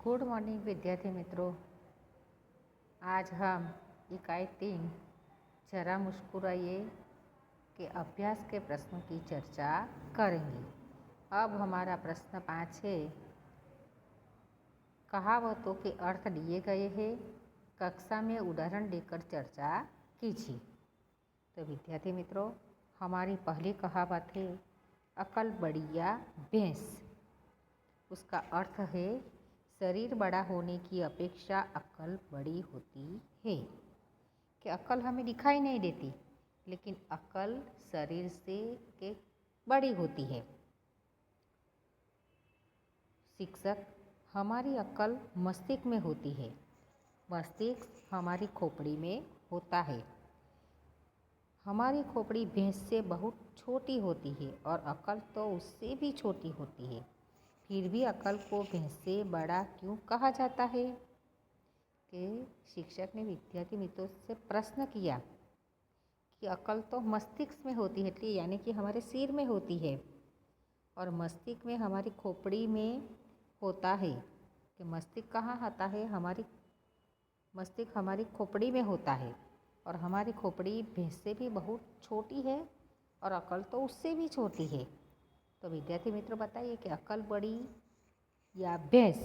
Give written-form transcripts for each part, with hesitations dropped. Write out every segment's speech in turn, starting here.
Good morning विद्यार्थी मित्रों। आज हम इकाई 3 जरा मुस्कुराइए के अभ्यास के प्रश्नों की चर्चा करेंगे। अब हमारा प्रश्न 5 है। कहावतों के अर्थ दिए गए हैं। कक्षा में उदाहरण देकर चर्चा कीजिए। तो विद्यार्थी मित्रों, हमारी पहली कहावत है अकल बढ़िया भैंस। उसका अर्थ है शरीर बड़ा होने की अपेक्षा अक्ल बड़ी होती है। कि अक्ल हमें दिखाई नहीं देती, लेकिन अक्ल शरीर से के बड़ी होती है। शिक्षक, हमारी अक्ल मस्तिष्क में होती है। मस्तिष्क हमारी खोपड़ी में होता है। हमारी खोपड़ी भैंस से बहुत छोटी होती है और अक्ल तो उससे भी छोटी होती है। फिर भी अक्ल को भैंस से बड़ा क्यों कहा जाता है? कि शिक्षक ने विद्यार्थी मित्रों से प्रश्न किया कि अक्ल तो मस्तिष्क में होती है, यानी कि हमारे सिर में होती है, और मस्तिष्क में हमारी खोपड़ी में होता है। कि मस्तिष्क कहाँ होता है? मस्तिष्क हमारी खोपड़ी में होता है, और हमारी खोपड़ी भैंस से भी बहुत छोटी है और अक्ल तो उससे भी छोटी है। तो विद्यार्थी मित्रों, बताइए कि अक्ल बड़ी या भैंस?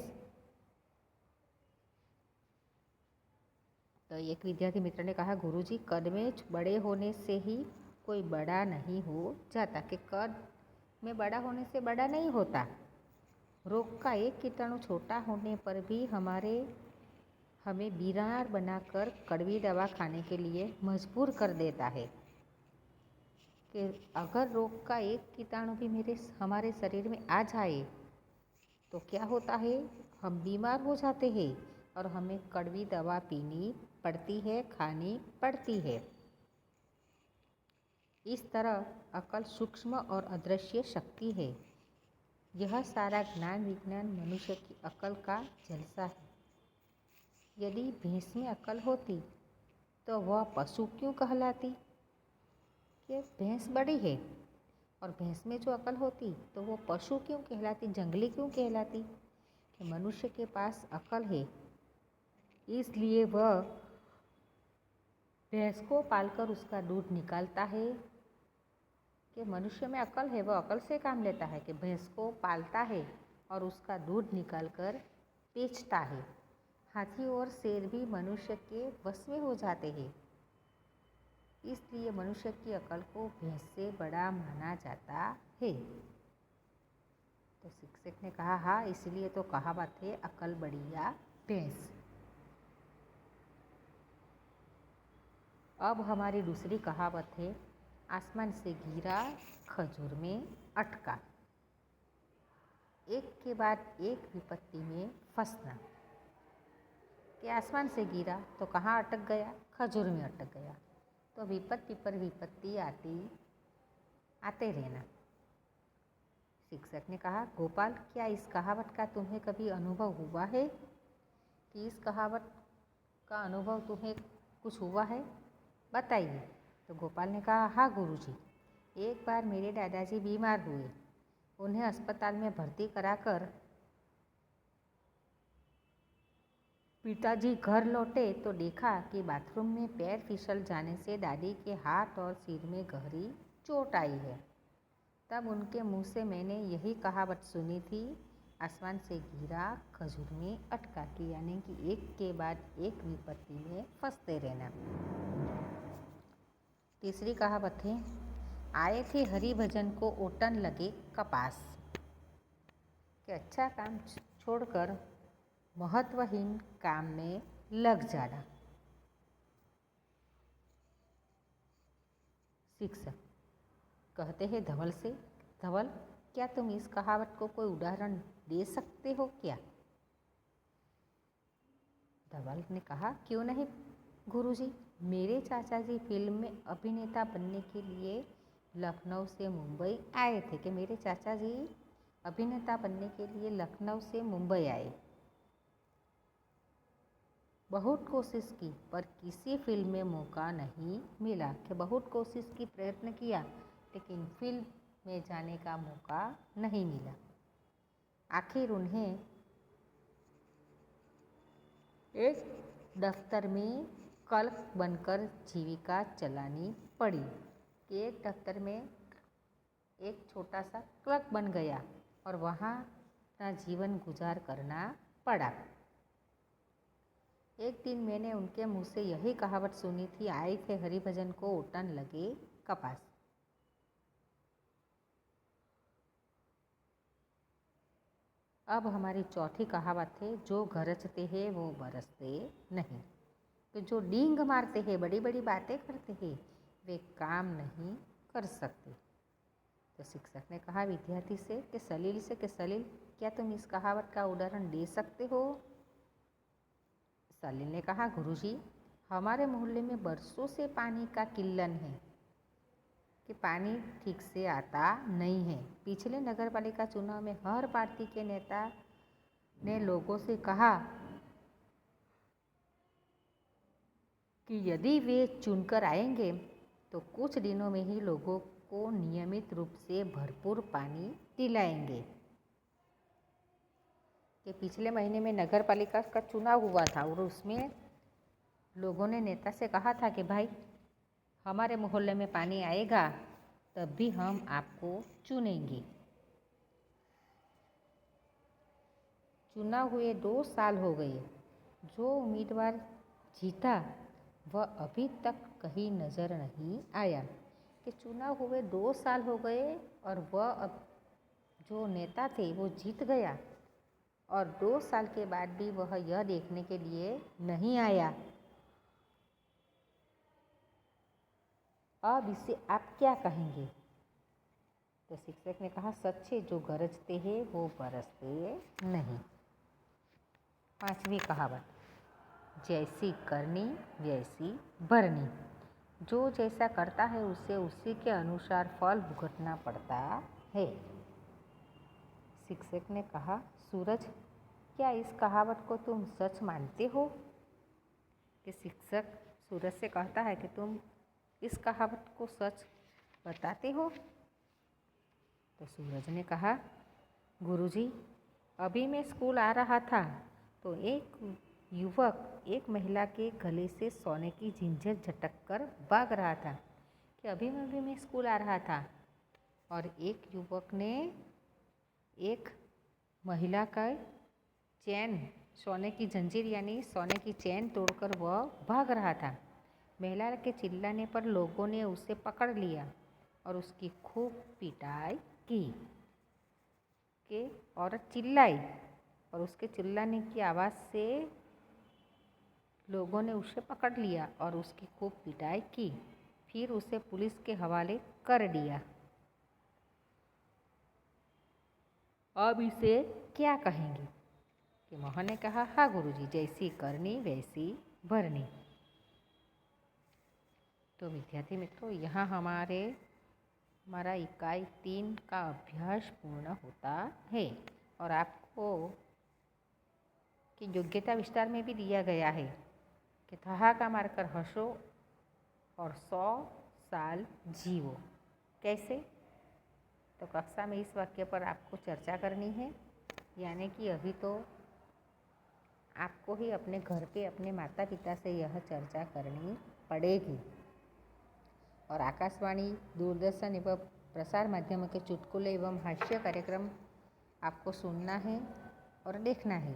तो एक विद्यार्थी मित्र ने कहा, गुरुजी, कद में बड़े होने से ही कोई बड़ा नहीं हो जाता। कि कद में बड़ा होने से बड़ा नहीं होता। रोग का एक कीटाणु छोटा होने पर भी हमें बीमार बनाकर कड़वी दवा खाने के लिए मजबूर कर देता है। कि अगर रोग का एक कीटाणु भी हमारे शरीर में आ जाए तो क्या होता है? हम बीमार हो जाते हैं और हमें कड़वी दवा पीनी पड़ती है, खानी पड़ती है। इस तरह अक्ल सूक्ष्म और अदृश्य शक्ति है। यह सारा ज्ञान विज्ञान मनुष्य की अक्ल का जलसा है। यदि भैंस में अक्ल होती तो वह पशु क्यों कहलाती? कि भैंस बड़ी है, और भैंस में जो अक्ल होती तो वो पशु क्यों कहलाती, जंगली क्यों कहलाती? कि मनुष्य के पास अक्ल है, इसलिए वह भैंस को पालकर उसका दूध निकालता है। कि मनुष्य में अक्ल है, वह अक्ल से काम लेता है कि भैंस को पालता है और उसका दूध निकालकर बेचता है। हाथी और शेर भी मनुष्य के वश में हो जाते हैं, इसलिए मनुष्य की अक्ल को भैंस से बड़ा माना जाता है। तो शिक्षक ने कहा, हाँ, इसलिए तो कहावत है अक्ल बढ़िया भैंस। अब हमारी दूसरी कहावत है आसमान से गिरा खजूर में अटका। एक के बाद एक विपत्ति में फंसना। कि आसमान से गिरा तो कहाँ अटक गया? खजूर में अटक गया। तो विपत्ति पर विपत्ति आते रहना। शिक्षक ने कहा, गोपाल, क्या इस कहावत का तुम्हें कभी अनुभव हुआ है? कि इस कहावत का अनुभव तुम्हें कुछ हुआ है? बताइए। तो गोपाल ने कहा, हाँ गुरुजी, एक बार मेरे दादाजी बीमार हुए। उन्हें अस्पताल में भर्ती कराकर पिताजी घर लौटे तो देखा कि बाथरूम में पैर फिसल जाने से दादी के हाथ और सिर में गहरी चोट आई है। तब उनके मुंह से मैंने यही कहावत सुनी थी, आसमान से गिरा खजूर में अटका। कि यानी कि एक के बाद एक विपत्ति में फंसते रहना। तीसरी कहावत है आए थे हरि भजन को ओटन लगे कपास। कि अच्छा काम छोड़कर महत्वहीन काम में लग जाना। शिक्षक कहते हैं धवल से, धवल, क्या तुम इस कहावत को कोई उदाहरण दे सकते हो क्या? धवल ने कहा, क्यों नहीं गुरुजी, मेरे चाचा जी फिल्म में अभिनेता बनने के लिए लखनऊ से मुंबई आए थे। कि मेरे चाचा जी अभिनेता बनने के लिए लखनऊ से मुंबई आए। बहुत कोशिश की पर किसी फिल्म में मौका नहीं मिला। कि बहुत कोशिश की, प्रयत्न किया, लेकिन फिल्म में जाने का मौका नहीं मिला। आखिर उन्हें एक दफ्तर में क्लर्क बनकर जीविका चलानी पड़ी। एक दफ्तर में एक छोटा सा क्लर्क बन गया और वहाँ अपना जीवन गुजार करना पड़ा। एक दिन मैंने उनके मुँह से यही कहावत सुनी थी, आए थे हरिभजन को ओटन लगे कपास। अब हमारी चौथी कहावत है, जो गरजते हैं वो बरसते नहीं। तो जो डींग मारते हैं, बड़ी बड़ी बातें करते हैं, वे काम नहीं कर सकते। तो शिक्षक ने कहा विद्यार्थी से कि सलील, क्या तुम इस कहावत का उदाहरण दे सकते हो? सलील ने कहा गुरुजी, हमारे मोहल्ले में बरसों से पानी का किल्लन है कि पानी ठीक से आता नहीं है। पिछले नगर पालिका चुनाव में हर पार्टी के नेता ने लोगों से कहा कि यदि वे चुनकर आएंगे तो कुछ दिनों में ही लोगों को नियमित रूप से भरपूर पानी दिलाएंगे। कि पिछले महीने में नगर पालिका का चुनाव हुआ था और उसमें लोगों ने नेता से कहा था कि भाई हमारे मोहल्ले में पानी आएगा तब भी हम आपको चुनेंगे। चुनाव हुए 2 साल हो गए। जो उम्मीदवार जीता वह अभी तक कहीं नज़र नहीं आया। कि चुनाव हुए 2 साल हो गए और वह अब जो नेता थे वो जीत गया और 2 साल के बाद भी वह यह देखने के लिए नहीं आया। अब इसे आप क्या कहेंगे? तो शिक्षक ने कहा सच है, जो गरजते हैं वो बरसते नहीं। 5वीं कहावत, जैसी करनी वैसी भरनी। जो जैसा करता है उसे उसी के अनुसार फल भुगतना पड़ता है। शिक्षक ने कहा सूरज, क्या इस कहावत को तुम सच मानते हो? कि शिक्षक सूरज से कहता है कि तुम इस कहावत को सच बताते हो? तो सूरज ने कहा गुरुजी, अभी मैं स्कूल आ रहा था तो एक युवक एक महिला के गले से सोने की झिंझर झटक कर भाग रहा था। कि अभी मैं स्कूल आ रहा था और एक युवक ने एक महिला का चैन, सोने की जंजीर यानी सोने की चैन तोड़कर वह भाग रहा था। महिला के चिल्लाने पर लोगों ने उसे पकड़ लिया और उसकी खूब पिटाई की। कि औरत चिल्लाई और उसके चिल्लाने की आवाज़ से लोगों ने उसे पकड़ लिया और उसकी खूब पिटाई की। फिर उसे पुलिस के हवाले कर दिया। अब इसे क्या कहेंगे? कि मोहन ने कहा हाँ गुरुजी, जैसी करनी वैसी भरनी। तो विद्यार्थी मित्रों, यहाँ हमारा इकाई 3 का अभ्यास पूर्ण होता है और आपको कि योग्यता विस्तार में भी दिया गया है कि ठहाका मारकर हंसो और 100 साल जियो। कैसे? तो कक्षा में इस वाक्य पर आपको चर्चा करनी है, यानी कि अभी तो आपको ही अपने घर पे अपने माता पिता से यह चर्चा करनी पड़ेगी। और आकाशवाणी, दूरदर्शन एवं प्रसार माध्यमों के चुटकुले एवं हास्य कार्यक्रम आपको सुनना है और देखना है।